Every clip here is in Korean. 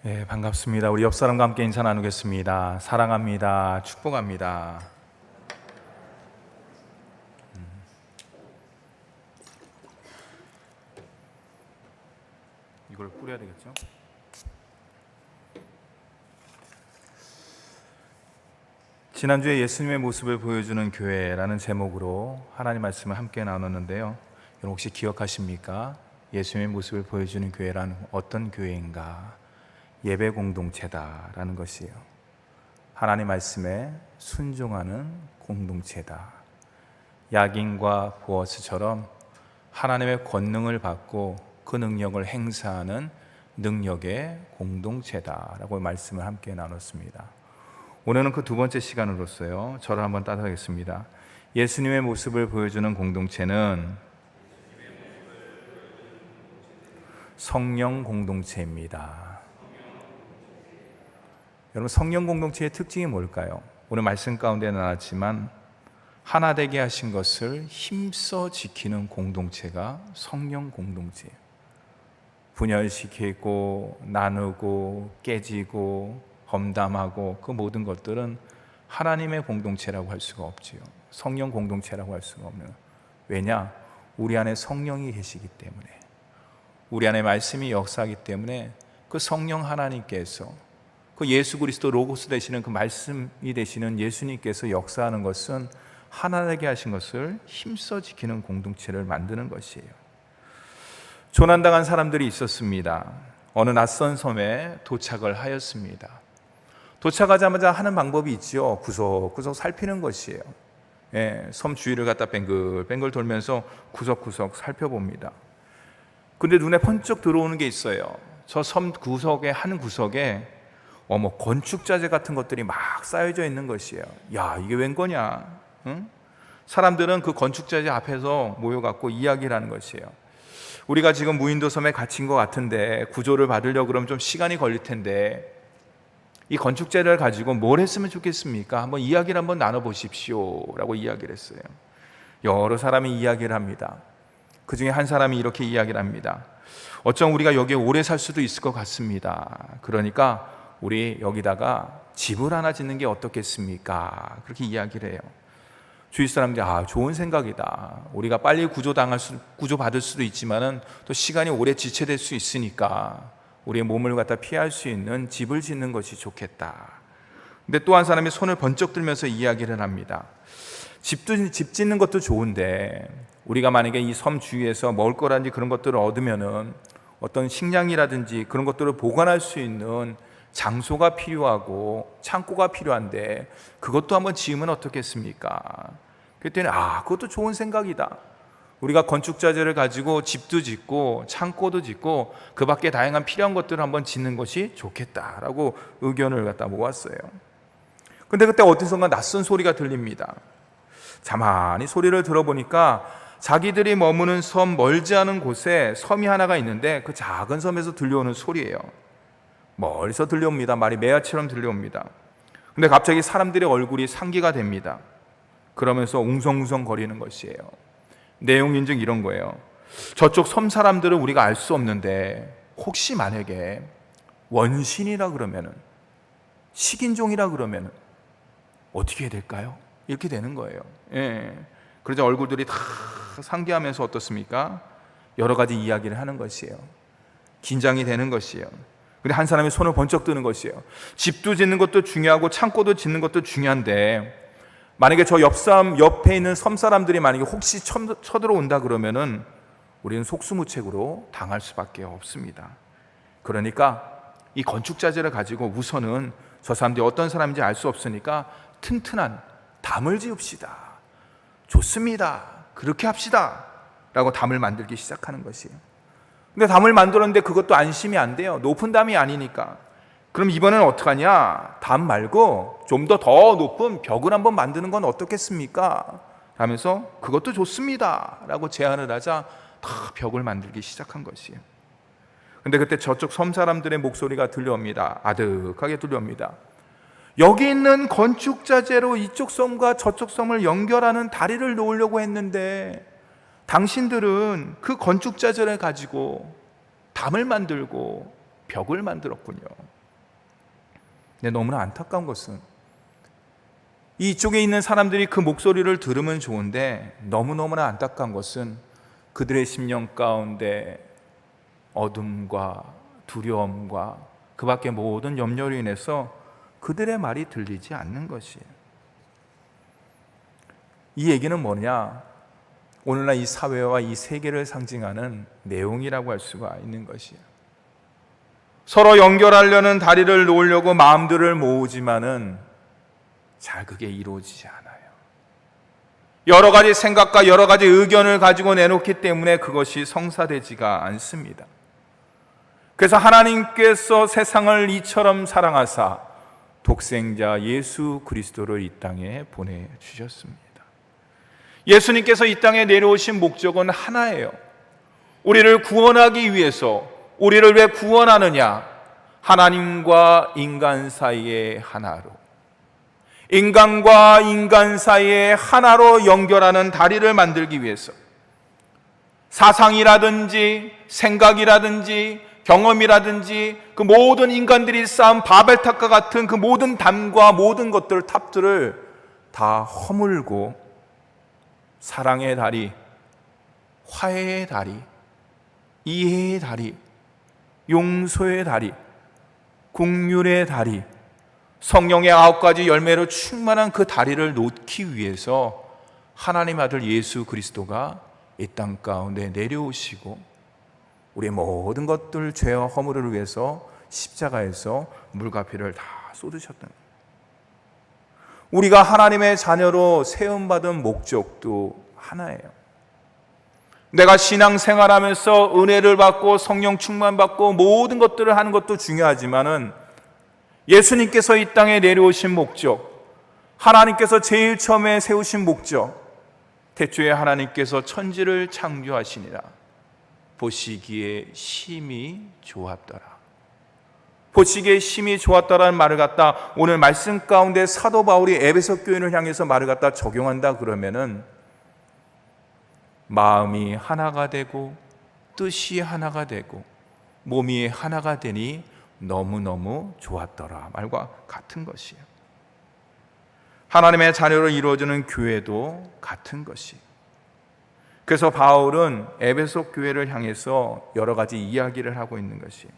네, 반갑습니다. 우리 옆 사람과 함께 인사 나누겠습니다. 사랑합니다. 축복합니다. 이걸 뿌려야 되겠죠? 지난주에 예수님의 모습을 보여주는 교회라는 제목으로 하나님 말씀을 함께 나눴는데요. 여러분 혹시 기억하십니까? 예수님의 모습을 보여주는 교회란 어떤 교회인가? 예배 공동체다라는 것이에요. 하나님 말씀에 순종하는 공동체다. 야긴과 보아스처럼 하나님의 권능을 받고 그 능력을 행사하는 능력의 공동체다라고 말씀을 함께 나눴습니다. 오늘은 그 두 번째 시간으로서요, 저를 한번 따라하겠습니다. 예수님의 모습을 보여주는 공동체는 성령 공동체입니다. 여러분, 성령 공동체의 특징이 뭘까요? 오늘 말씀 가운데 나왔지만 하나 되게 하신 것을 힘써 지키는 공동체가 성령 공동체예요. 분열시키고 나누고 깨지고 험담하고 그 모든 것들은 하나님의 공동체라고 할 수가 없지요. 성령 공동체라고 할 수가 없는. 왜냐? 우리 안에 성령이 계시기 때문에, 우리 안에 말씀이 역사하기 때문에 그 성령 하나님께서, 그 예수 그리스도 로고스 되시는 그 말씀이 되시는 예수님께서 역사하는 것은 하나 되게 하신 것을 힘써 지키는 공동체를 만드는 것이에요. 조난당한 사람들이 있었습니다. 어느 낯선 섬에 도착을 하였습니다. 도착하자마자 하는 방법이 있죠. 구석구석 살피는 것이에요. 섬 주위를 갖다 뱅글뱅글 돌면서 구석구석 살펴봅니다. 근데 눈에 번쩍 들어오는 게 있어요. 저 섬 구석의 한 구석에 건축자재 같은 것들이 막 쌓여져 있는 것이에요. 야, 이게 웬 거냐? 응? 사람들은 그 건축자재 앞에서 모여갖고 이야기를 하는 것이에요. 우리가 지금 무인도 섬에 갇힌 것 같은데 구조를 받으려고 그러면 좀 시간이 걸릴 텐데 이 건축재를 가지고 뭘 했으면 좋겠습니까? 한번 이야기를 한번 나눠보십시오 라고 이야기를 했어요. 여러 사람이 이야기를 합니다. 그 중에 한 사람이 이렇게 이야기를 합니다. 어쩜 우리가 여기에 오래 살 수도 있을 것 같습니다. 그러니까 우리 여기다가 집을 하나 짓는 게 어떻겠습니까? 그렇게 이야기를 해요. 주위 사람들이 좋은 생각이다. 우리가 빨리 구조받을 수도 있지만은 또 시간이 오래 지체될 수 있으니까 우리의 몸을 갖다 피할 수 있는 집을 짓는 것이 좋겠다. 근데 또 한 사람이 손을 번쩍 들면서 이야기를 합니다. 집 짓는 것도 좋은데 우리가 만약에 이 섬 주위에서 먹을 거라든지 그런 것들을 얻으면은 어떤 식량이라든지 그런 것들을 보관할 수 있는 장소가 필요하고 창고가 필요한데 그것도 한번 지으면 어떻겠습니까? 그랬더니 그것도 좋은 생각이다. 우리가 건축자재를 가지고 집도 짓고 창고도 짓고 그 밖에 다양한 필요한 것들을 한번 짓는 것이 좋겠다라고 의견을 갖다 모았어요. 근데 그때 어디선가 낯선 소리가 들립니다. 가만히 소리를 들어보니까 자기들이 머무는 섬 멀지 않은 곳에 섬이 하나가 있는데 그 작은 섬에서 들려오는 소리예요. 멀리서 들려옵니다. 말이 매화처럼 들려옵니다. 근데 갑자기 사람들의 얼굴이 상기가 됩니다. 그러면서 웅성웅성 거리는 것이에요. 내용인즉 이런 거예요. 저쪽 섬 사람들은 우리가 알 수 없는데 혹시 만약에 원신이라 그러면은, 식인종이라 그러면은 어떻게 해야 될까요? 이렇게 되는 거예요. 그러자 얼굴들이 다 상기하면서 어떻습니까? 여러 가지 이야기를 하는 것이에요. 긴장이 되는 것이에요. 근데 한 사람이 손을 번쩍 드는 것이에요. 집도 짓는 것도 중요하고 창고도 짓는 것도 중요한데 만약에 저 옆에 있는 섬 사람들이 만약에 혹시 쳐들어온다 그러면은 우리는 속수무책으로 당할 수밖에 없습니다. 그러니까 이 건축자재를 가지고 우선은 저 사람들이 어떤 사람인지 알 수 없으니까 튼튼한 담을 지읍시다. 좋습니다. 그렇게 합시다. 라고 담을 만들기 시작하는 것이에요. 근데 담을 만들었는데 그것도 안심이 안 돼요. 높은 담이 아니니까. 그럼 이번에는 어떡하냐? 담 말고 좀 더 높은 벽을 한번 만드는 건 어떻겠습니까? 하면서 그것도 좋습니다 라고 제안을 하자 다 벽을 만들기 시작한 것이에요. 근데 그때 저쪽 섬 사람들의 목소리가 들려옵니다. 아득하게 들려옵니다. 여기 있는 건축자재로 이쪽 섬과 저쪽 섬을 연결하는 다리를 놓으려고 했는데 당신들은 그 건축자재를 가지고 담을 만들고 벽을 만들었군요. 근데 너무나 안타까운 것은 이쪽에 있는 사람들이 그 목소리를 들으면 좋은데 너무너무나 안타까운 것은 그들의 심령 가운데 어둠과 두려움과 그 밖의 모든 염려로 인해서 그들의 말이 들리지 않는 것이에요. 이 얘기는 뭐냐? 오늘날 이 사회와 이 세계를 상징하는 내용이라고 할 수가 있는 것이에요. 서로 연결하려는 다리를 놓으려고 마음들을 모으지만은 잘 그게 이루어지지 않아요. 여러 가지 생각과 여러 가지 의견을 가지고 내놓기 때문에 그것이 성사되지가 않습니다. 그래서 하나님께서 세상을 이처럼 사랑하사 독생자 예수 그리스도를 이 땅에 보내주셨습니다. 예수님께서 이 땅에 내려오신 목적은 하나예요. 우리를 구원하기 위해서. 우리를 왜 구원하느냐? 하나님과 인간 사이의 하나로, 인간과 인간 사이의 하나로 연결하는 다리를 만들기 위해서 사상이라든지 생각이라든지 경험이라든지 그 모든 인간들이 쌓은 바벨탑과 같은 그 모든 담과 모든 것들, 탑들을 다 허물고 사랑의 다리, 화해의 다리, 이해의 다리, 용서의 다리, 긍휼의 다리, 성령의 9가지 열매로 충만한 그 다리를 놓기 위해서 하나님 아들 예수 그리스도가 이 땅 가운데 내려오시고 우리의 모든 것들 죄와 허물을 위해서 십자가에서 물과 피를 다 쏟으셨던 거예요. 우리가 하나님의 자녀로 세움받은 목적도 하나예요. 내가 신앙생활하면서 은혜를 받고 성령 충만받고 모든 것들을 하는 것도 중요하지만은 예수님께서 이 땅에 내려오신 목적, 하나님께서 제일 처음에 세우신 목적, 태초에 하나님께서 천지를 창조하시니라 보시기에 심히 좋았더라. 보시기에 심히 좋았더라는 말을 갖다 오늘 말씀 가운데 사도 바울이 에베소 교인을 향해서 말을 갖다 적용한다 그러면은 마음이 하나가 되고 뜻이 하나가 되고 몸이 하나가 되니 너무너무 좋았더라 말과 같은 것이에요. 하나님의 자녀로 이루어지는 교회도 같은 것이. 그래서 바울은 에베소 교회를 향해서 여러 가지 이야기를 하고 있는 것이.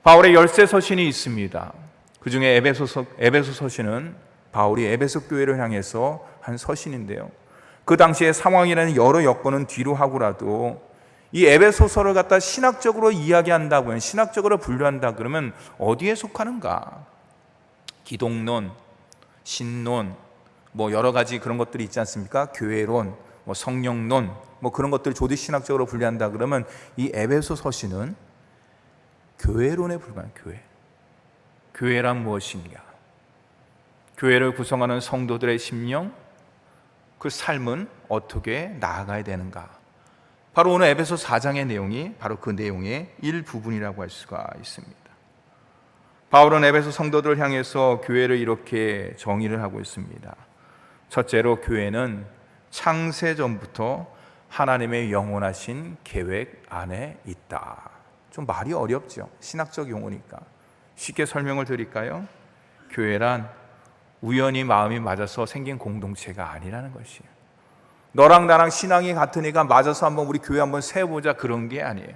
바울의 열세 서신이 있습니다. 그 중에 에베소 서신은 바울이 에베소 교회를 향해서 한 서신인데요. 그 당시의 상황이라는 여러 여건은 뒤로 하고라도 이 에베소서를 갖다 신학적으로 이야기한다고 하면, 신학적으로 분류한다 그러면 어디에 속하는가? 기독론, 신론, 뭐 여러 가지 그런 것들이 있지 않습니까? 교회론, 뭐 성령론, 뭐 그런 것들을 조직 신학적으로 분류한다 그러면 이 에베소 서신은 교회론에 불과한 교회. 교회란 무엇인가? 교회를 구성하는 성도들의 심령, 그 삶은 어떻게 나아가야 되는가? 바로 오늘 에베소 4장의 내용이 바로 그 내용의 일부분이라고 할 수가 있습니다. 바울은 에베소 성도들을 향해서 교회를 이렇게 정의를 하고 있습니다. 첫째로 교회는 창세 전부터 하나님의 영원하신 계획 안에 있다. 좀 말이 어렵죠. 신학적 용어니까. 쉽게 설명을 드릴까요? 교회란 우연히 마음이 맞아서 생긴 공동체가 아니라는 것이에요. 너랑 나랑 신앙이 같으니까 맞아서 한번 우리 교회 한번 세워보자 그런 게 아니에요.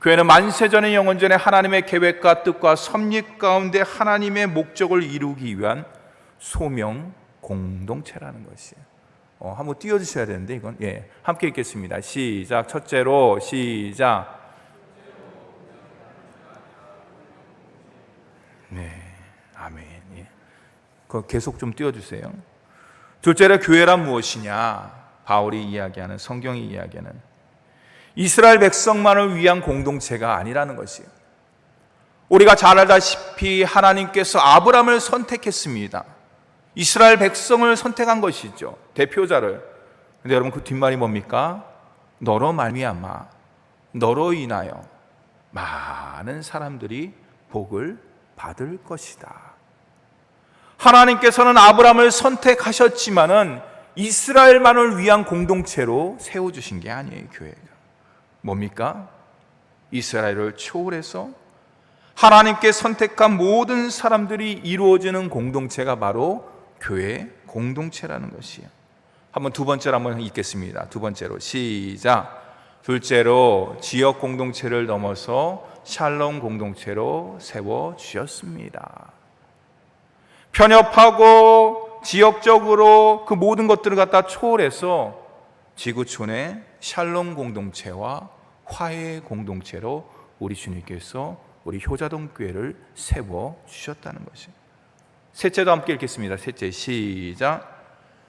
교회는 만세전의 영원전에 하나님의 계획과 뜻과 섭리 가운데 하나님의 목적을 이루기 위한 소명 공동체라는 것이에요. 한번 띄워주셔야 되는데 이건 함께 읽겠습니다. 시작. 첫째로 시작. 네, 아멘. 그거 계속 좀 띄워주세요. 둘째로 교회란 무엇이냐? 바울이 이야기하는, 성경이 이야기하는 이스라엘 백성만을 위한 공동체가 아니라는 것이에요. 우리가 잘 알다시피 하나님께서 아브라함을 선택했습니다. 이스라엘 백성을 선택한 것이죠. 대표자를. 근데 여러분 그 뒷말이 뭡니까? 너로 말미암아, 너로 인하여 많은 사람들이 복을 받을 것이다. 하나님께서는 아브라함을 선택하셨지만은 이스라엘만을 위한 공동체로 세워주신 게 아니에요. 교회가 뭡니까? 이스라엘을 초월해서 하나님께 선택한 모든 사람들이 이루어지는 공동체가 바로 교회 공동체라는 것이에요. 한번 두 번째로 한번 읽겠습니다. 두 번째로 시작. 둘째로 지역 공동체를 넘어서 샬롬 공동체로 세워 주셨습니다. 편협하고 지역적으로 그 모든 것들을 갖다 초월해서 지구촌의 샬롬 공동체와 화해 공동체로 우리 주님께서 우리 효자동 교회를 세워 주셨다는 것이에요. 셋째도 함께 읽겠습니다. 셋째 시작.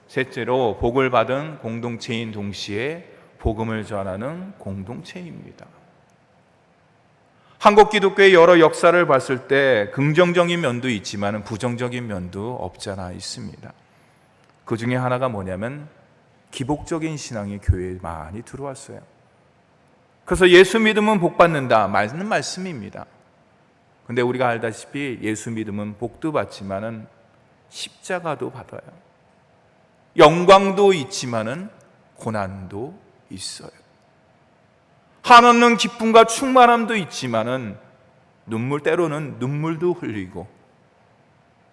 셋째로 복을 받은 공동체인 동시에 복음을 전하는 공동체입니다. 한국 기독교의 여러 역사를 봤을 때 긍정적인 면도 있지만 부정적인 면도 없잖아 있습니다. 그 중에 하나가 뭐냐면 기복적인 신앙이 교회에 많이 들어왔어요. 그래서 예수 믿으면 복 받는다 맞는 말씀입니다. 근데 우리가 알다시피 예수 믿으면 복도 받지만은 십자가도 받아요. 영광도 있지만은 고난도 있어요. 한없는 기쁨과 충만함도 있지만은 때로는 눈물도 흘리고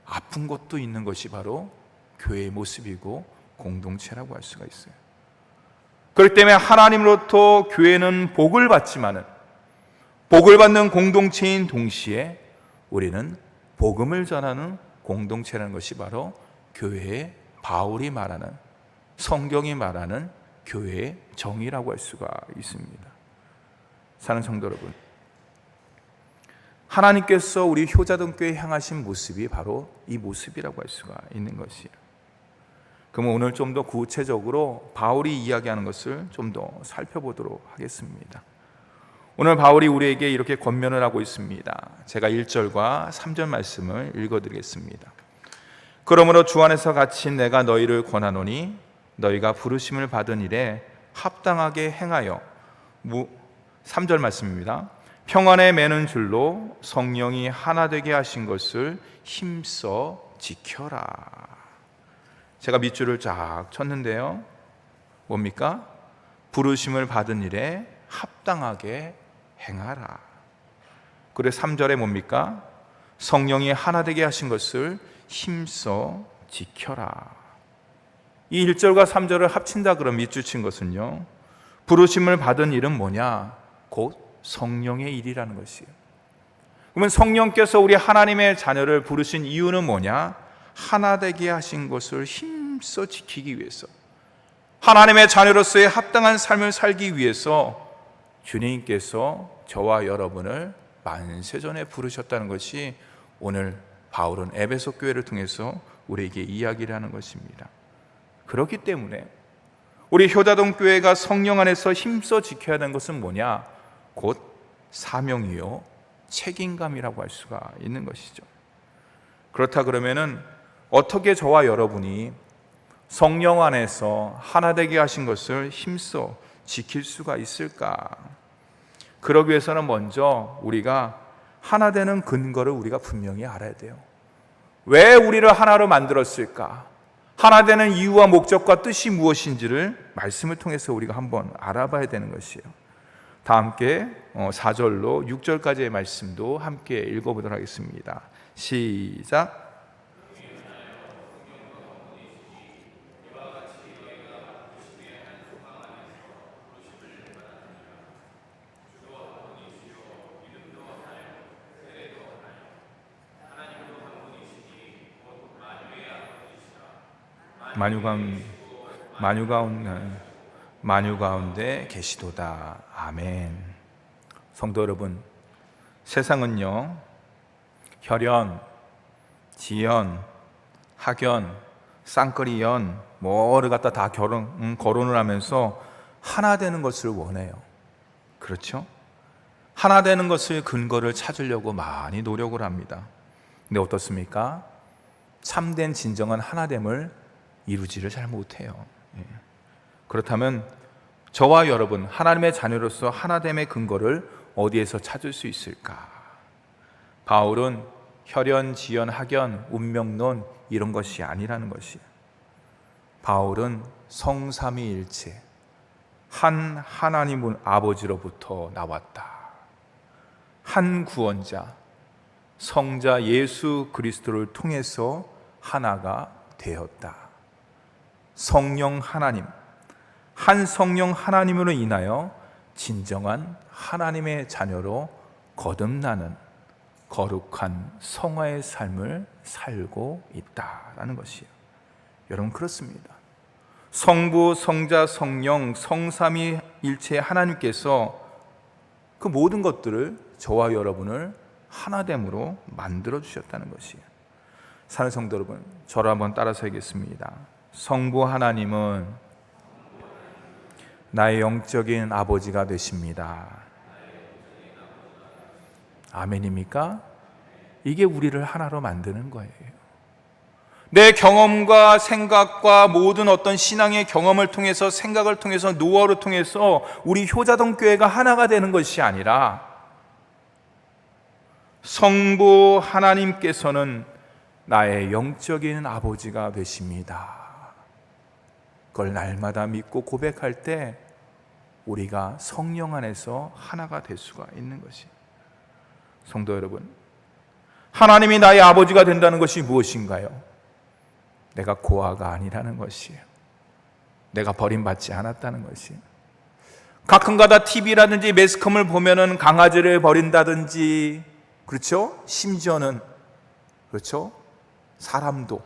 아픈 것도 있는 것이 바로 교회의 모습이고 공동체라고 할 수가 있어요. 그렇기 때문에 하나님으로부터 교회는 복을 받지만은 복을 받는 공동체인 동시에 우리는 복음을 전하는 공동체라는 것이 바로 교회의 바울이 말하는 성경이 말하는 교회의 정의라고 할 수가 있습니다. 사랑하는 성도 여러분, 하나님께서 우리 효자동교회 향하신 모습이 바로 이 모습이라고 할 수가 있는 것이에요. 그러면 오늘 좀 더 구체적으로 바울이 이야기하는 것을 좀 더 살펴보도록 하겠습니다. 오늘 바울이 우리에게 이렇게 권면을 하고 있습니다. 제가 1절과 3절 말씀을 읽어드리겠습니다. 그러므로 주 안에서 갇힌 내가 너희를 권하노니 너희가 부르심을 받은 일에 합당하게 행하여 3절 말씀입니다. 평안에 매는 줄로 성령이 하나 되게 하신 것을 힘써 지켜라. 제가 밑줄을 쫙 쳤는데요. 뭡니까? 부르심을 받은 일에 합당하게 행하라. 그리고 3절에 뭡니까? 성령이 하나 되게 하신 것을 힘써 지켜라. 이 1절과 3절을 합친다 그러면 밑줄 친 것은요, 부르심을 받은 일은 뭐냐? 곧 성령의 일이라는 것이에요. 그러면 성령께서 우리 하나님의 자녀를 부르신 이유는 뭐냐? 하나 되게 하신 것을 힘써 지키기 위해서, 하나님의 자녀로서의 합당한 삶을 살기 위해서 주님께서 저와 여러분을 만세전에 부르셨다는 것이 오늘 바울은 에베소 교회를 통해서 우리에게 이야기를 하는 것입니다. 그렇기 때문에 우리 효자동 교회가 성령 안에서 힘써 지켜야 하는 것은 뭐냐? 곧 사명이요 책임감이라고 할 수가 있는 것이죠. 그렇다 그러면은 어떻게 저와 여러분이 성령 안에서 하나 되게 하신 것을 힘써 지킬 수가 있을까? 그러기 위해서는 먼저 우리가 하나 되는 근거를 우리가 분명히 알아야 돼요. 왜 우리를 하나로 만들었을까? 하나 되는 이유와 목적과 뜻이 무엇인지를 말씀을 통해서 우리가 한번 알아봐야 되는 것이에요. 다 함께 4절로 6절까지의 말씀도 함께 읽어보도록 하겠습니다. 시작. 만유 가운데 계시도다. 아멘. 성도 여러분, 세상은요 혈연, 지연, 학연, 쌍꺼리연 뭐를 갖다 다 거론을 하면서 하나 되는 것을 원해요. 그렇죠? 하나 되는 것을 근거를 찾으려고 많이 노력을 합니다. 근데 어떻습니까? 참된 진정한 하나됨을 이루지를 잘 못해요. 그렇다면 저와 여러분 하나님의 자녀로서 하나됨의 근거를 어디에서 찾을 수 있을까? 바울은 혈연, 지연, 학연, 운명론 이런 것이 아니라는 것이에요. 바울은 성삼위일체 한 하나님 아버지로부터 나왔다. 한 구원자, 성자 예수 그리스도를 통해서 하나가 되었다. 성령 하나님, 한 성령 하나님으로 인하여 진정한 하나님의 자녀로 거듭나는 거룩한 성화의 삶을 살고 있다라는 것이에요. 여러분, 그렇습니다. 성부, 성자, 성령, 성삼위일체 하나님께서 그 모든 것들을 저와 여러분을 하나됨으로 만들어 주셨다는 것이에요. 사랑하는 성도 여러분, 저를 한번 따라서 하겠습니다. 성부 하나님은 나의 영적인 아버지가 되십니다. 아멘입니까? 이게 우리를 하나로 만드는 거예요. 내 경험과 생각과 모든 어떤 신앙의 경험을 통해서, 생각을 통해서, 노하우를 통해서 우리 효자동 교회가 하나가 되는 것이 아니라 성부 하나님께서는 나의 영적인 아버지가 되십니다. 그걸 날마다 믿고 고백할 때 우리가 성령 안에서 하나가 될 수가 있는 것이. 성도 여러분, 하나님이 나의 아버지가 된다는 것이 무엇인가요? 내가 고아가 아니라는 것이에요. 내가 버림받지 않았다는 것이에요. 가끔가다 TV라든지 매스컴을 보면은 강아지를 버린다든지, 그렇죠? 심지어는, 그렇죠? 사람도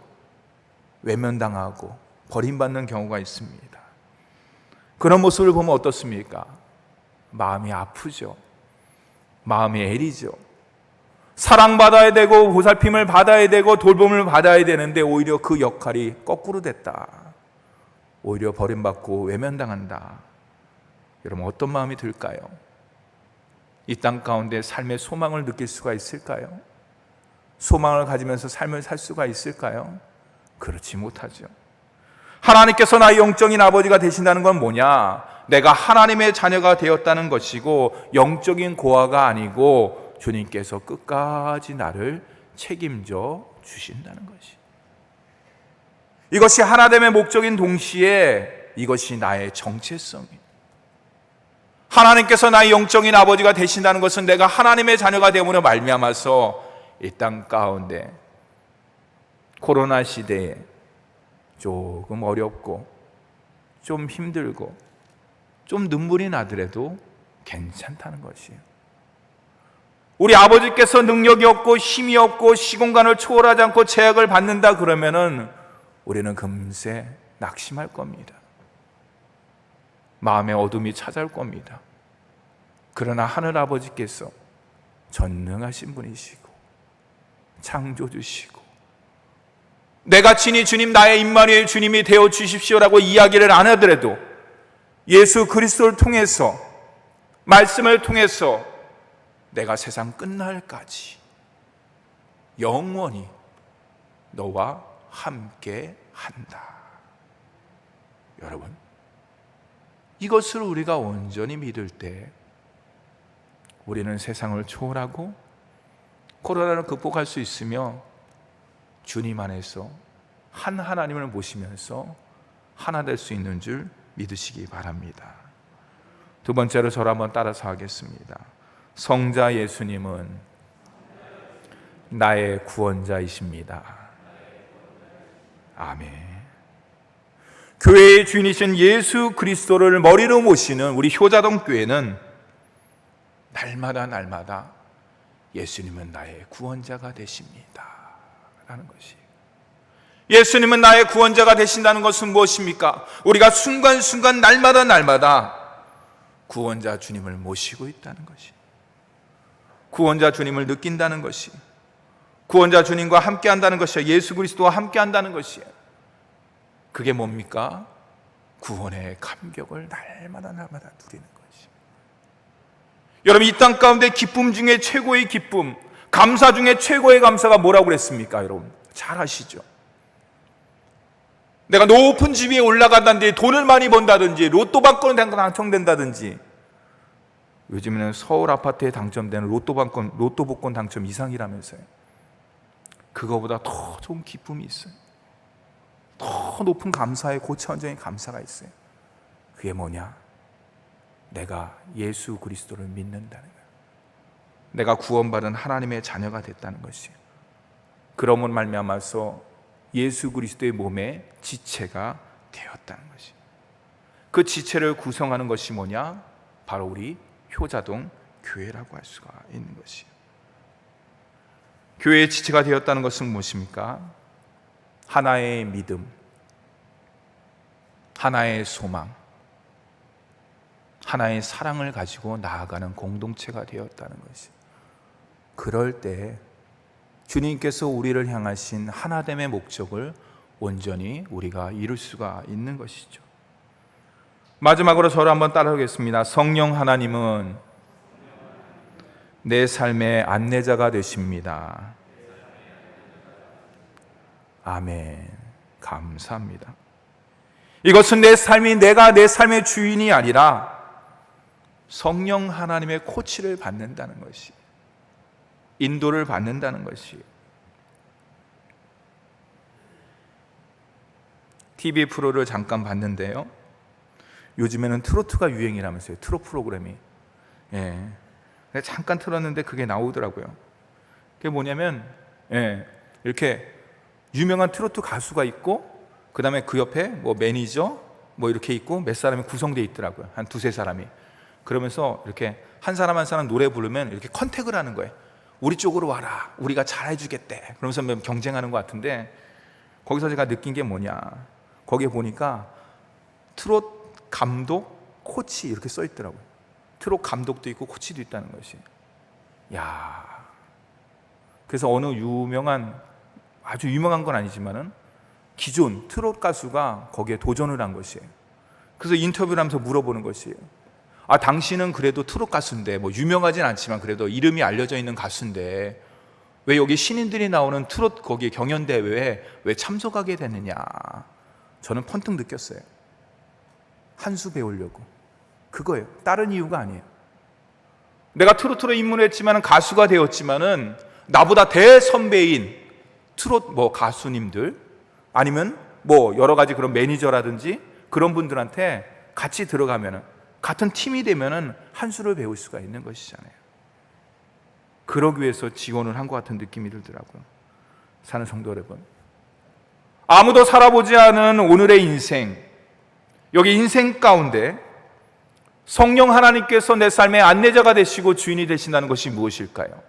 외면당하고 버림받는 경우가 있습니다. 그런 모습을 보면 어떻습니까? 마음이 아프죠. 마음이 애리죠. 사랑받아야 되고 보살핌을 받아야 되고 돌봄을 받아야 되는데 오히려 그 역할이 거꾸로 됐다. 오히려 버림받고 외면당한다. 여러분, 어떤 마음이 들까요? 이 땅 가운데 삶의 소망을 느낄 수가 있을까요? 소망을 가지면서 삶을 살 수가 있을까요? 그렇지 못하죠. 하나님께서 나의 영적인 아버지가 되신다는 건 뭐냐? 내가 하나님의 자녀가 되었다는 것이고, 영적인 고아가 아니고 주님께서 끝까지 나를 책임져 주신다는 것이. 이것이 하나됨의 목적인 동시에 이것이 나의 정체성이에요. 하나님께서 나의 영적인 아버지가 되신다는 것은 내가 하나님의 자녀가 되므로 말미암아서 이 땅 가운데 코로나 시대에 조금 어렵고 좀 힘들고 좀 눈물이 나더라도 괜찮다는 것이에요. 우리 아버지께서 능력이 없고 힘이 없고 시공간을 초월하지 않고 제약을 받는다 그러면은 우리는 금세 낙심할 겁니다. 마음의 어둠이 찾아올 겁니다. 그러나 하늘 아버지께서 전능하신 분이시고 창조주시고 내가 친히 주님, 나의 임마누엘 주님이 되어 주십시오라고 이야기를 안 하더라도 예수 그리스도를 통해서, 말씀을 통해서 내가 세상 끝날까지 영원히 너와 함께 한다. 여러분, 이것을 우리가 온전히 믿을 때 우리는 세상을 초월하고 코로나를 극복할 수 있으며 주님 안에서 한 하나님을 모시면서 하나 될 수 있는 줄 믿으시기 바랍니다. 두 번째로 저를 한번 따라서 하겠습니다. 성자 예수님은 나의 구원자이십니다. 아멘. 교회의 주인이신 예수 그리스도를 머리로 모시는 우리 효자동 교회는 날마다 예수님은 나의 구원자가 되십니다 라는 것이. 예수님은 나의 구원자가 되신다는 것은 무엇입니까? 우리가 순간순간 날마다 구원자 주님을 모시고 있다는 것이, 구원자 주님을 느낀다는 것이, 구원자 주님과 함께 한다는 것이야. 예수 그리스도와 함께 한다는 것이에요. 그게 뭡니까? 구원의 감격을 날마다 누리는 것이. 여러분, 이 땅 가운데 기쁨 중에 최고의 기쁨, 감사 중에 최고의 감사가 뭐라고 그랬습니까? 여러분 잘 아시죠? 내가 높은 집 위에 올라간다든지, 돈을 많이 번다든지, 로또 받고 당첨된다든지. 요즘에는 서울 아파트에 당첨되는 로또 복권 당첨 이상이라면서요. 그거보다 더 좋은 기쁨이 있어요. 더 높은 감사의 고차원적인 감사가 있어요. 그게 뭐냐? 내가 예수 그리스도를 믿는다는 거예요. 내가 구원받은 하나님의 자녀가 됐다는 것이에요. 그러므로 말미암아서 예수 그리스도의 몸에 지체가 되었다는 것이에요. 그 지체를 구성하는 것이 뭐냐? 바로 우리 효자동 교회라고 할 수가 있는 것이에요. 교회의 지체가 되었다는 것은 무엇입니까? 하나의 믿음, 하나의 소망, 하나의 사랑을 가지고 나아가는 공동체가 되었다는 것이에요. 그럴 때 주님께서 우리를 향하신 하나됨의 목적을 온전히 우리가 이룰 수가 있는 것이죠. 마지막으로 저를 한번 따라하겠습니다. 성령 하나님은 내 삶의 안내자가 되십니다. 아멘. 감사합니다. 이것은 내 삶이 내가 내 삶의 주인이 아니라 성령 하나님의 코치를 받는다는 것이, 인도를 받는다는 것이. TV 프로를 잠깐 봤는데요, 요즘에는 트로트가 유행이라면서요. 트로트 프로그램이. 잠깐 틀었는데 그게 나오더라고요. 그게 뭐냐면 이렇게 유명한 트로트 가수가 있고, 그 다음에 그 옆에 뭐 매니저 뭐 이렇게 있고 몇 사람이 구성되어 있더라고요. 한 두세 사람이. 그러면서 이렇게 한 사람 한 사람 노래 부르면 이렇게 컨택을 하는 거예요. 우리 쪽으로 와라, 우리가 잘해주겠대. 그러면서 경쟁하는 것 같은데, 거기서 제가 느낀 게 뭐냐, 거기에 보니까 트롯 감독, 코치 이렇게 써 있더라고요. 트롯 감독도 있고 코치도 있다는 것이. 야, 그래서 어느 유명한, 아주 유명한 건 아니지만은 기존 트롯 가수가 거기에 도전을 한 것이에요. 그래서 인터뷰를 하면서 물어보는 것이에요. 아, 당신은 그래도 트롯 가수인데, 뭐 유명하진 않지만 그래도 이름이 알려져 있는 가수인데 왜 여기 신인들이 나오는 트롯 거기 경연대회에 왜 참석하게 됐느냐. 저는 펀뜩 느꼈어요. 한 수 배우려고. 그거예요. 다른 이유가 아니에요. 내가 트로트로 입문했지만 가수가 되었지만은 나보다 대선배인 트롯 뭐 가수님들, 아니면 뭐 여러 가지 그런 매니저라든지 그런 분들한테 같이 들어가면은, 같은 팀이 되면은 한 수를 배울 수가 있는 것이잖아요. 그러기 위해서 지원을 한 것 같은 느낌이 들더라고요. 사는 성도 여러분, 아무도 살아보지 않은 오늘의 인생, 여기 인생 가운데 성령 하나님께서 내 삶의 안내자가 되시고 주인이 되신다는 것이 무엇일까요?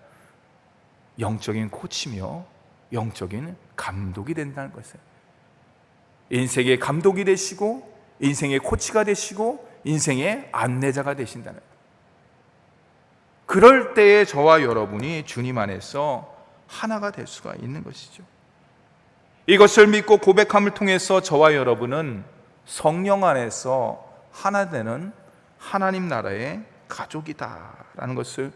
영적인 코치며 영적인 감독이 된다는 것이에요. 인생의 감독이 되시고 인생의 코치가 되시고 인생의 안내자가 되신다는 거예요. 그럴 때에 저와 여러분이 주님 안에서 하나가 될 수가 있는 것이죠. 이것을 믿고 고백함을 통해서 저와 여러분은 성령 안에서 하나 되는 하나님 나라의 가족이다라는 것을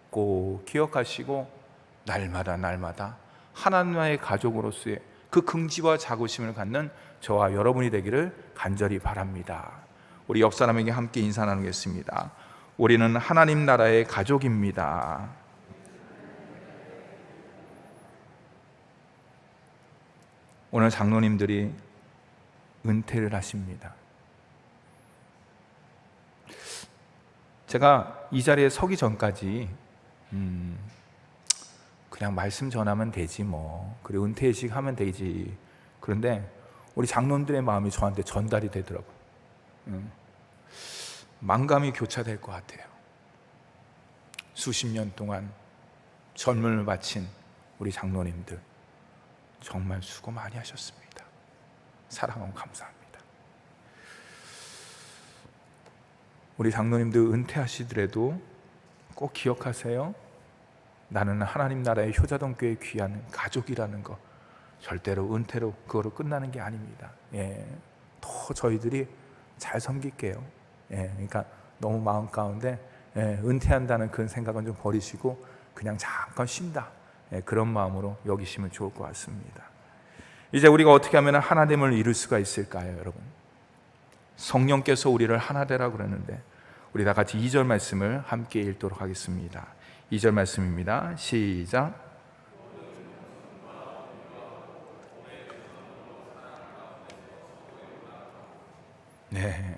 꼭 기억하시고 날마다 하나님의 가족으로서의 그 긍지와 자부심을 갖는 저와 여러분이 되기를 간절히 바랍니다. 우리 옆 사람에게 함께 인사 나누겠습니다. 우리는 하나님 나라의 가족입니다. 오늘 장로님들이 은퇴를 하십니다. 제가 이 자리에 서기 전까지 그냥 말씀 전하면 되지 뭐, 그리고 은퇴식 하면 되지. 그런데 우리 장로님들의 마음이 저한테 전달이 되더라고요. 만감이 교차될 것 같아요. 수십 년 동안 젊음을 바친 우리 장로님들 정말 수고 많이 하셨습니다. 사랑하고 감사합니다. 우리 장로님들 은퇴하시더라도 꼭 기억하세요. 나는 하나님 나라의 효자동교회 귀한 가족이라는 거, 절대로 은퇴로 그거로 끝나는 게 아닙니다. 더 저희들이 잘 섬길게요. 그러니까 너무 마음 가운데 은퇴한다는 그런 생각은 좀 버리시고 그냥 잠깐 쉰다, 그런 마음으로 여기시면 좋을 것 같습니다. 이제 우리가 어떻게 하면 하나됨을 이룰 수가 있을까요, 여러분? 성령께서 우리를 하나 되라고 그러는데 우리 다 같이 2절 말씀을 함께 읽도록 하겠습니다. 2절 말씀입니다. 시작. 네.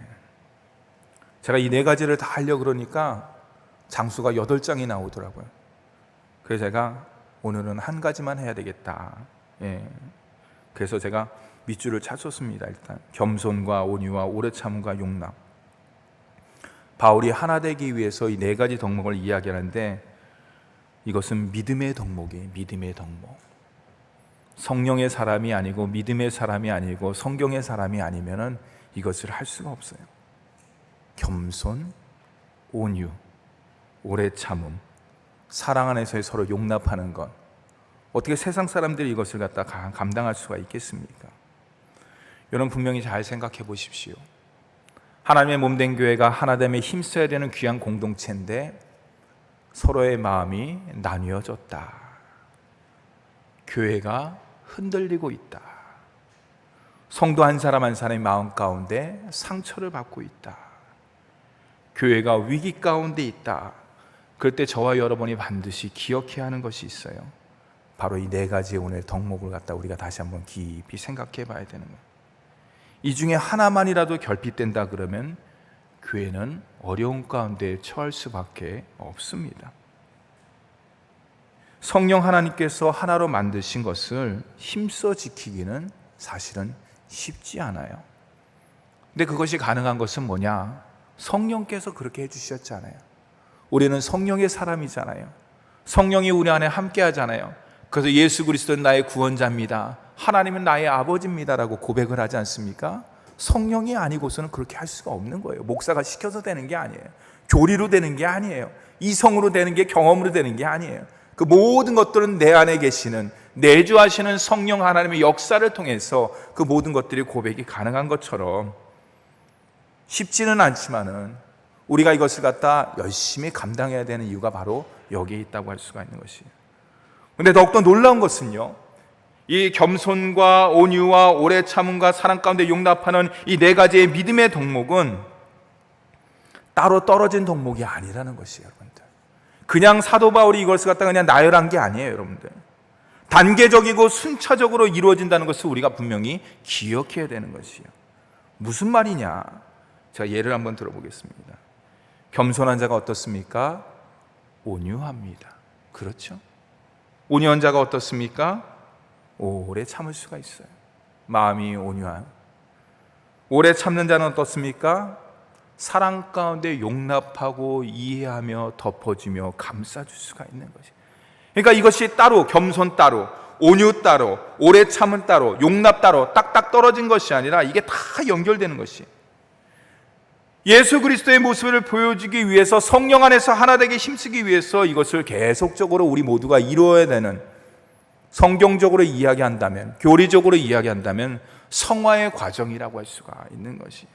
제가 이 네 가지를 다 하려고 그러니까 장수가 8장이 나오더라고요. 그래서 제가 오늘은 한 가지만 해야 되겠다. 그래서 제가 밑줄을 쳤었습니다. 일단 겸손과 온유와 오래 참음과 용납. 바울이 하나 되기 위해서 이 네 가지 덕목을 이야기하는데, 이것은 믿음의 덕목이에요. 믿음의 덕목. 성령의 사람이 아니고 믿음의 사람이 아니고 성경의 사람이 아니면은 이것을 할 수가 없어요. 겸손, 온유, 오래 참음, 사랑 안에서의 서로 용납하는 것. 어떻게 세상 사람들이 이것을 갖다 감당할 수가 있겠습니까? 여러분 분명히 잘 생각해 보십시오. 하나님의 몸된 교회가 하나됨에 힘써야 되는 귀한 공동체인데 서로의 마음이 나뉘어졌다. 교회가 흔들리고 있다. 성도 한 사람 한 사람의 마음 가운데 상처를 받고 있다. 교회가 위기 가운데 있다. 그럴 때 저와 여러분이 반드시 기억해야 하는 것이 있어요. 바로 이 네 가지의 오늘 덕목을 갖다 우리가 다시 한번 깊이 생각해 봐야 되는 거예요. 이 중에 하나만이라도 결핍된다 그러면 교회는 어려운 가운데 처할 수밖에 없습니다. 성령 하나님께서 하나로 만드신 것을 힘써 지키기는 사실은 쉽지 않아요. 근데 그것이 가능한 것은 뭐냐? 성령께서 그렇게 해주셨잖아요. 우리는 성령의 사람이잖아요. 성령이 우리 안에 함께 하잖아요. 그래서 예수 그리스도는 나의 구원자입니다, 하나님은 나의 아버지입니다라고 고백을 하지 않습니까? 성령이 아니고서는 그렇게 할 수가 없는 거예요. 목사가 시켜서 되는 게 아니에요. 교리로 되는 게 아니에요. 이성으로 되는 게, 경험으로 되는 게 아니에요. 그 모든 것들은 내 안에 계시는, 내주하시는 성령 하나님의 역사를 통해서 그 모든 것들이 고백이 가능한 것처럼, 쉽지는 않지만은 우리가 이것을 갖다 열심히 감당해야 되는 이유가 바로 여기에 있다고 할 수가 있는 것이에요. 그런데 더욱더 놀라운 것은요, 이 겸손과 온유와 오래 참음과 사랑 가운데 용납하는 이 네 가지의 믿음의 덕목은 따로 떨어진 덕목이 아니라는 것이에요. 여러분들, 그냥 사도 바울이 이것을 갖다 그냥 나열한 게 아니에요. 여러분들, 단계적이고 순차적으로 이루어진다는 것을 우리가 분명히 기억해야 되는 것이에요. 무슨 말이냐? 제가 예를 한번 들어보겠습니다. 겸손한 자가 어떻습니까? 온유합니다. 그렇죠? 온유한 자가 어떻습니까? 오래 참을 수가 있어요. 마음이 온유한. 오래 참는 자는 어떻습니까? 사랑 가운데 용납하고 이해하며 덮어주며 감싸줄 수가 있는 것이. 그러니까 이것이 따로, 겸손 따로, 온유 따로, 오래 참은 따로, 용납 따로 딱딱 떨어진 것이 아니라 이게 다 연결되는 것이. 예수 그리스도의 모습을 보여주기 위해서, 성령 안에서 하나 되게 힘쓰기 위해서 이것을 계속적으로 우리 모두가 이루어야 되는, 성경적으로 이야기한다면, 교리적으로 이야기한다면 성화의 과정이라고 할 수가 있는 것이.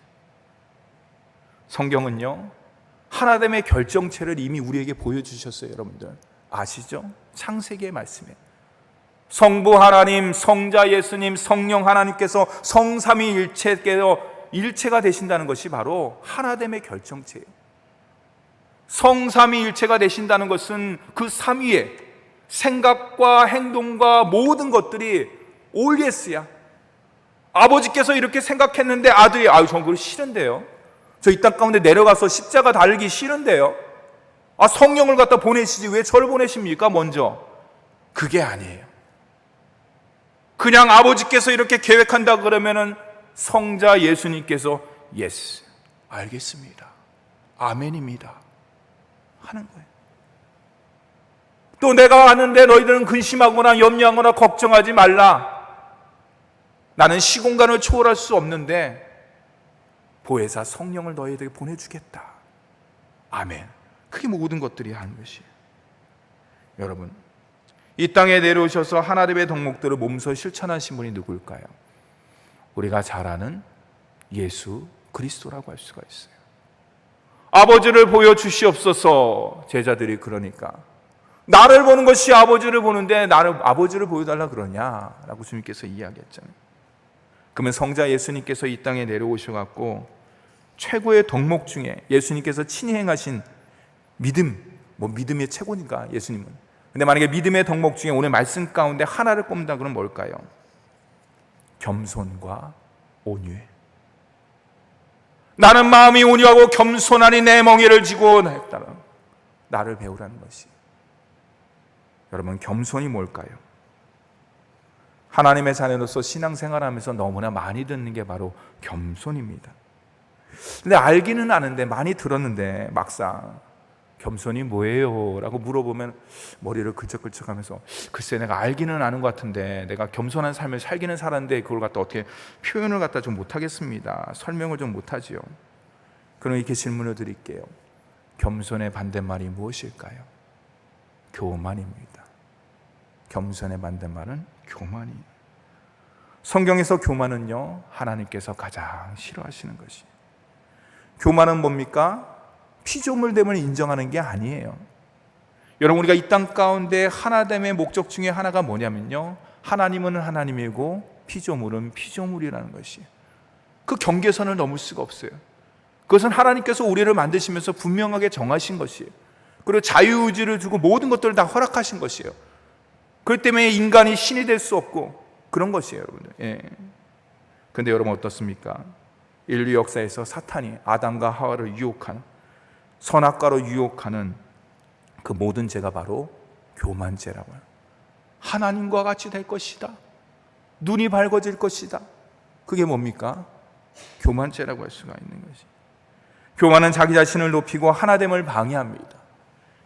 성경은요, 하나됨의 결정체를 이미 우리에게 보여주셨어요. 여러분들 아시죠? 창세기의 말씀에 성부 하나님, 성자 예수님, 성령 하나님께서 성삼위일체께서 일체가 되신다는 것이 바로 하나됨의 결정체예요. 성삼위일체가 되신다는 것은 그 삼위에 생각과 행동과 모든 것들이 올 예스야. 아버지께서 이렇게 생각했는데 아들이 전 그거 싫은데요, 저 이 땅 가운데 내려가서 십자가 달기 싫은데요, 성령을 갖다 보내시지 왜 저를 보내십니까 먼저? 그게 아니에요. 그냥 아버지께서 이렇게 계획한다 그러면은 성자 예수님께서 예스, 알겠습니다, 아멘입니다 하는 거예요. 또 내가 아는데 너희들은 근심하거나 염려하거나 걱정하지 말라. 나는 시공간을 초월할 수 없는데 보혜사 성령을 너희에게 보내주겠다. 아멘. 그게 모든 것들이 하는 것이에요. 여러분, 이 땅에 내려오셔서 하나님의 덕목들을 몸소 실천하신 분이 누굴까요? 우리가 잘 아는 예수 그리스도라고 할 수가 있어요. 아버지를 보여주시옵소서. 제자들이 그러니까 나를 보는 것이 아버지를 보는데 나를 아버지를 보여달라 그러냐라고 주님께서 이야기했잖아요. 그러면 성자 예수님께서 이 땅에 내려오셔갖고 최고의 덕목 중에 예수님께서 친히 행하신 믿음, 믿음의 최고니까 예수님은. 근데 만약에 믿음의 덕목 중에 오늘 말씀 가운데 하나를 꼽는다 그러면 뭘까요? 겸손과 온유해. 나는 마음이 온유하고 겸손하니 내 멍에를 지고 했다라. 나를 배우라는 것이. 여러분, 겸손이 뭘까요? 하나님의 자녀로서 신앙생활하면서 너무나 많이 듣는 게 바로 겸손입니다. 근데 알기는 아는데, 많이 들었는데 막상 겸손이 뭐예요? 라고 물어보면 머리를 긁적긁적하면서 글쎄, 내가 알기는 아는 것 같은데 내가 겸손한 삶을 살기는 살았는데 그걸 갖다 어떻게 표현을 갖다 좀 못하겠습니다. 설명을 좀 못하지요. 그럼 이렇게 질문을 드릴게요. 겸손의 반대말이 무엇일까요? 교만입니다. 겸손의 반대말은 교만이에요. 성경에서 교만은요, 하나님께서 가장 싫어하시는 것이에요. 교만은 뭡니까? 피조물됨을 인정하는 게 아니에요. 여러분, 우리가 이 땅 가운데 하나됨의 목적 중에 하나가 뭐냐면요, 하나님은 하나님이고 피조물은 피조물이라는 것이에요. 그 경계선을 넘을 수가 없어요. 그것은 하나님께서 우리를 만드시면서 분명하게 정하신 것이에요. 그리고 자유의지를 주고 모든 것들을 다 허락하신 것이에요. 그렇기 때문에 인간이 신이 될 수 없고 그런 것이에요, 여러분들. 예. 근데 여러분 어떻습니까? 인류 역사에서 사탄이 아담과 하와를 유혹한, 선악과로 유혹하는 그 모든 죄가 바로 교만죄라고 해요. 하나님과 같이 될 것이다, 눈이 밝아질 것이다. 그게 뭡니까? 교만죄라고 할 수가 있는 것이. 교만은 자기 자신을 높이고 하나됨을 방해합니다.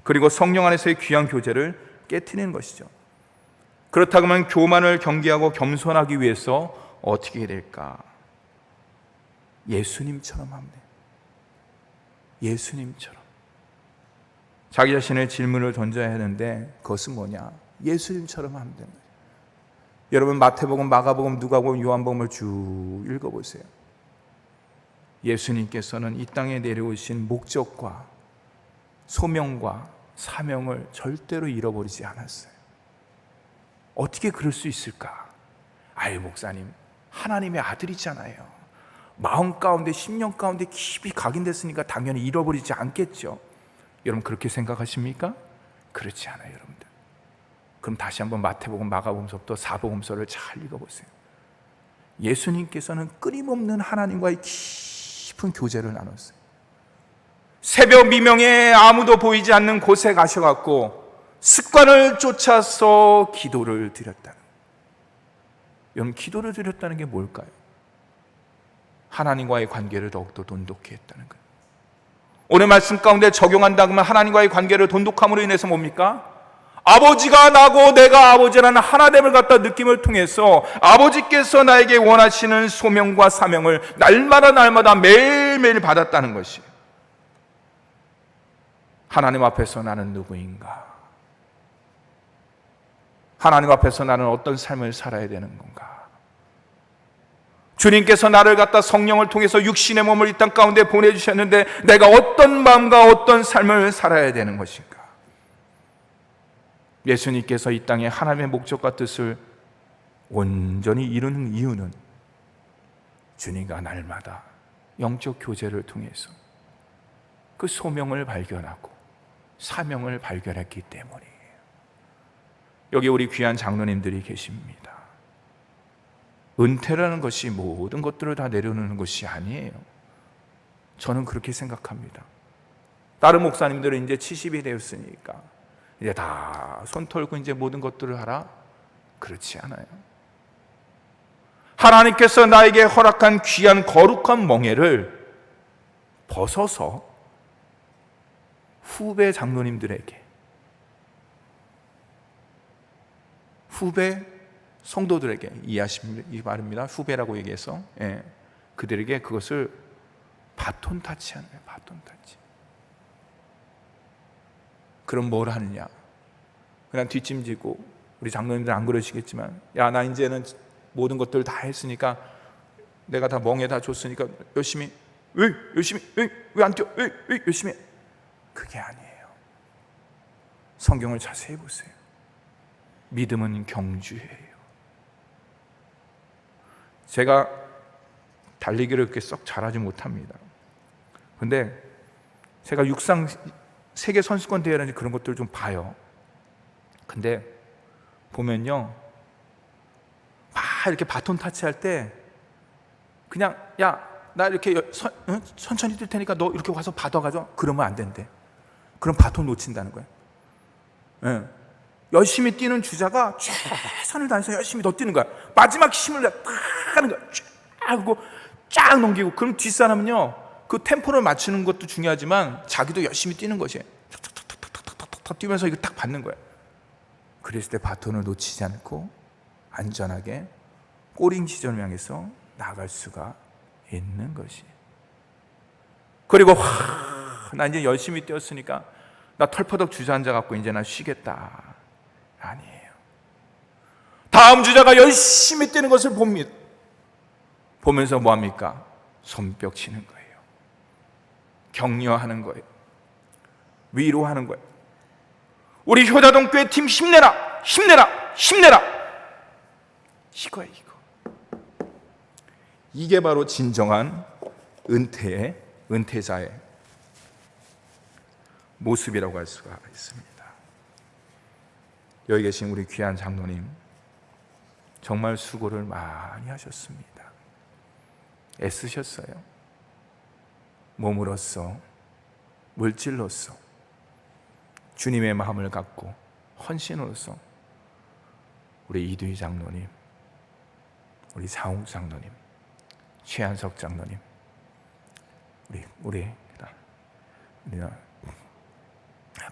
그리고 성령 안에서의 귀한 교제를 깨트리는 것이죠. 그렇다고 하면 교만을 경계하고 겸손하기 위해서 어떻게 해야 될까? 예수님처럼 하면 돼요. 예수님처럼. 자기 자신의 질문을 던져야 하는데 그것은 뭐냐? 예수님처럼 하면 되는 거예요. 여러분, 마태복음, 마가복음, 누가복음, 요한복음을 쭉 읽어보세요. 예수님께서는 이 땅에 내려오신 목적과 소명과 사명을 절대로 잃어버리지 않았어요. 어떻게 그럴 수 있을까? 아유, 목사님, 하나님의 아들이잖아요. 마음 가운데, 심령 가운데 깊이 각인됐으니까 당연히 잃어버리지 않겠죠. 여러분, 그렇게 생각하십니까? 그렇지 않아요, 여러분들. 그럼 다시 한번 마태복음, 마가복음서부터 사복음서를 잘 읽어보세요. 예수님께서는 끊임없는 하나님과의 깊은 교제를 나눴어요. 새벽 미명에 아무도 보이지 않는 곳에 가셔갖고 습관을 쫓아서 기도를 드렸다는. 여러분, 기도를 드렸다는 게 뭘까요? 하나님과의 관계를 더욱더 돈독히 했다는 거예요. 오늘 말씀 가운데 적용한다고 하면 하나님과의 관계를 돈독함으로 인해서 뭡니까? 아버지가 나고 내가 아버지라는 하나됨을 갖다 느낌을 통해서 아버지께서 나에게 원하시는 소명과 사명을 날마다 매일매일 받았다는 것이에요. 하나님 앞에서 나는 누구인가? 하나님 앞에서 나는 어떤 삶을 살아야 되는 건가? 주님께서 나를 갖다 성령을 통해서 육신의 몸을 이 땅 가운데 보내주셨는데 내가 어떤 마음과 어떤 삶을 살아야 되는 것인가? 예수님께서 이 땅에 하나님의 목적과 뜻을 온전히 이루는 이유는 주님과 날마다 영적 교제를 통해서 그 소명을 발견하고 사명을 발견했기 때문이에요. 여기 우리 귀한 장로님들이 계십니다. 은퇴라는 것이 모든 것들을 다 내려놓는 것이 아니에요. 저는 그렇게 생각합니다. 다른 목사님들은 이제 70이 되었으니까 이제 다 손 털고 이제 모든 것들을 하라? 그렇지 않아요. 하나님께서 나에게 허락한 귀한 거룩한 멍에를 벗어서 후배 장로님들에게, 후배 성도들에게, 이해하시기 바랍니다. 후배라고 얘기해서, 예, 그들에게 그것을 바톤 타치하는 거예요. 바톤 타치. 그럼 뭘 하느냐? 그냥 뒷짐지고, 우리 장로님들 안 그러시겠지만, 야, 나 이제는 모든 것들 다 했으니까 내가 다 멍에 다 줬으니까 열심히, 왜 안 뛰어? 왜 열심히 해? 그게 아니에요. 성경을 자세히 보세요. 믿음은 경주예요. 제가 달리기를 그렇게 썩 잘하지 못합니다. 근데 제가 육상 세계 선수권 대회라든지 그런 것들을 좀 봐요. 근데 보면요, 막 이렇게 바톤 타치할 때 그냥 야, 나 이렇게 천천히 뛸 테니까 너 이렇게 와서 받아가죠. 그러면 안 된대. 그럼 바톤 놓친다는 거예요. 네. 열심히 뛰는 주자가 최선을 다해서 열심히 더 뛰는 거야. 마지막 힘을 딱 하는 거야. 쫙 하고 쫙 넘기고. 그럼 뒷사람은요, 그 템포를 맞추는 것도 중요하지만 자기도 열심히 뛰는 것이 탁탁탁탁탁탁탁 뛰면서 이거 딱 받는 거야. 그랬을 때 바톤을 놓치지 않고 안전하게 꼬링 지점을 향해서 나갈 수가 있는 것이. 그리고 나 이제 열심히 뛰었으니까 나 털퍼덕 주자 앉아갖고 이제 나 쉬겠다. 아니에요. 다음 주자가 열심히 뛰는 것을 봅니다. 보면서 뭐합니까? 손뼉 치는 거예요. 격려하는 거예요. 위로하는 거예요. 우리 효자동교회 팀 힘내라, 힘내라, 힘내라. 이거예요, 이거. 이게 바로 진정한 은퇴자의 모습이라고 할 수가 있습니다. 여기 계신 우리 귀한 장로님, 정말 수고를 많이 하셨습니다. 애쓰셨어요. 몸으로써, 물질로써, 주님의 마음을 갖고 헌신으로서 우리 이두희 장로님, 우리 장욱 장로님, 최한석 장로님, 우리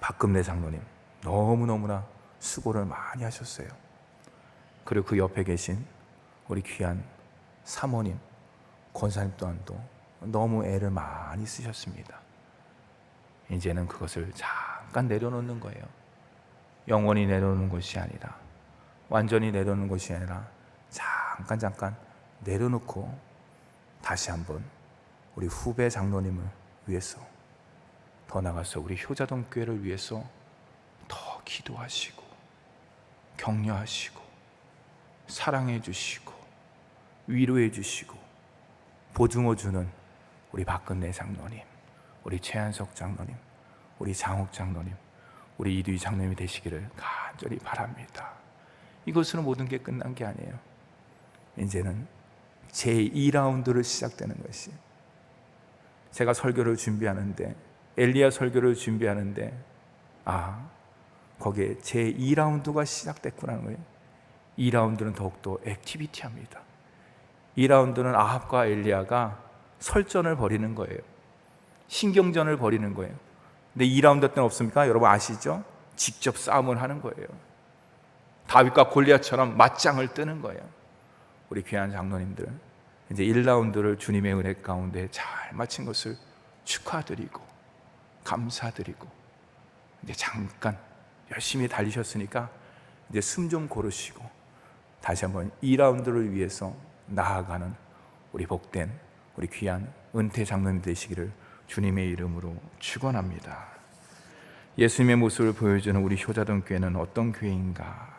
박금래 장로님, 너무너무나 수고를 많이 하셨어요. 그리고 그 옆에 계신 우리 귀한 사모님, 권사님 또한도 너무 애를 많이 쓰셨습니다. 이제는 그것을 잠깐 내려놓는 거예요. 영원히 내려놓는 것이 아니라, 완전히 내려놓는 것이 아니라 잠깐 내려놓고 다시 한번 우리 후배 장로님을 위해서, 더 나아가서 우리 효자동 교회를 위해서 더 기도하시고 격려하시고 사랑해 주시고 위로해 주시고 보증어 주는 우리 박근래 장로님, 우리 최한석 장로님, 우리 장욱 장로님, 우리 이두희 장로님이 되시기를 간절히 바랍니다. 이것으로 모든 게 끝난 게 아니에요. 이제는 제2라운드를 시작되는 것이, 제가 설교를 준비하는데, 엘리야 설교를 준비하는데, 거기에 제2라운드가 시작됐구나는 거예요. 2라운드는 더욱더 액티비티합니다. 2라운드는 아합과 엘리야가 설전을 벌이는 거예요. 신경전을 벌이는 거예요. 근데 2라운드 때는 없습니까? 여러분 아시죠? 직접 싸움을 하는 거예요. 다윗과 골리앗처럼 맞짱을 뜨는 거예요. 우리 귀한 장로님들, 이제 1라운드를 주님의 은혜 가운데 잘 마친 것을 축하드리고 감사드리고, 이제 잠깐 열심히 달리셨으니까 이제 숨 좀 고르시고 다시 한번 2라운드를 위해서 나아가는 우리 복된 우리 귀한 은퇴 장로님 되시기를 주님의 이름으로 축원합니다. 예수님의 모습을 보여주는 우리 효자동 교회는 어떤 교회인가?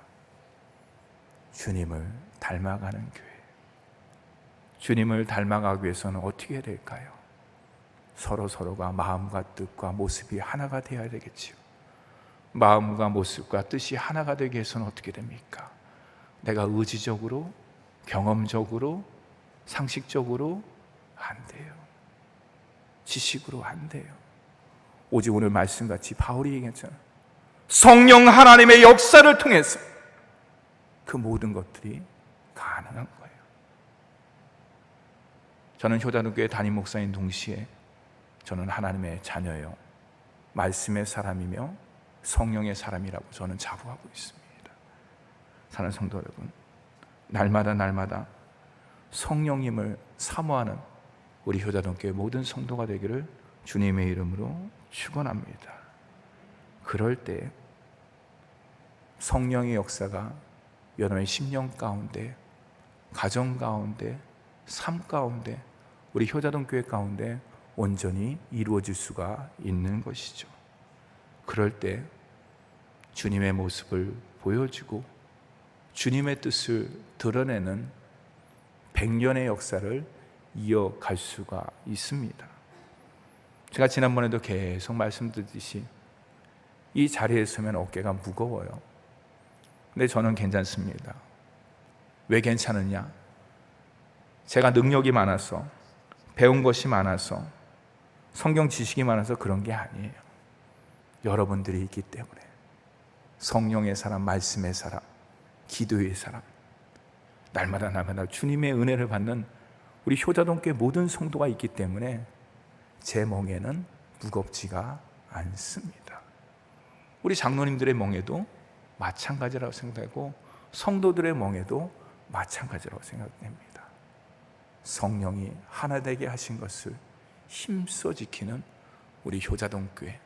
주님을 닮아가는 교회. 주님을 닮아가기 위해서는 어떻게 해야 될까요? 서로가 마음과 뜻과 모습이 하나가 되어야 되겠지요. 마음과 모습과 뜻이 하나가 되기 위해서는 어떻게 됩니까? 내가 의지적으로, 경험적으로, 상식적으로 안 돼요. 지식으로 안 돼요. 오직 오늘 말씀같이 바울이 얘기했잖아요. 성령 하나님의 역사를 통해서 그 모든 것들이 가능한 거예요. 저는 효자동교회 담임 목사인 동시에 저는 하나님의 자녀요, 말씀의 사람이며 성령의 사람이라고 저는 자부하고 있습니다. 사랑하는 성도 여러분, 날마다 성령님을 사모하는 우리 효자동교회 모든 성도가 되기를 주님의 이름으로 축원합니다. 그럴 때 성령의 역사가 여러분의 심령 가운데, 가정 가운데, 삶 가운데, 우리 효자동교회 가운데 온전히 이루어질 수가 있는 것이죠. 그럴 때 주님의 모습을 보여주고 주님의 뜻을 드러내는 100년의 역사를 이어갈 수가 있습니다. 제가 지난번에도 계속 말씀드렸듯이 이 자리에 서면 어깨가 무거워요. 근데 저는 괜찮습니다. 왜 괜찮으냐? 제가 능력이 많아서, 배운 것이 많아서, 성경 지식이 많아서 그런 게 아니에요. 여러분들이 있기 때문에, 성령의 사람, 말씀의 사람, 기도의 사람, 날마다 주님의 은혜를 받는 우리 효자동교회 모든 성도가 있기 때문에 제 멍에는 무겁지가 않습니다. 우리 장로님들의 멍에도 마찬가지라고 생각되고 성도들의 멍에도 마찬가지라고 생각됩니다. 성령이 하나 되게 하신 것을 힘써 지키는 우리 효자동교회,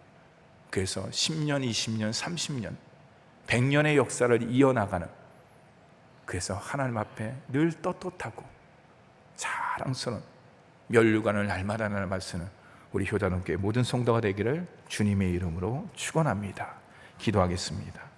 그래서 10년, 20년, 30년, 100년의 역사를 이어나가는, 그래서 하나님 앞에 늘 떳떳하고 자랑스러운 면류관을 날마다 쓰는 우리 효자동교회 모든 성도가 되기를 주님의 이름으로 축원합니다. 기도하겠습니다.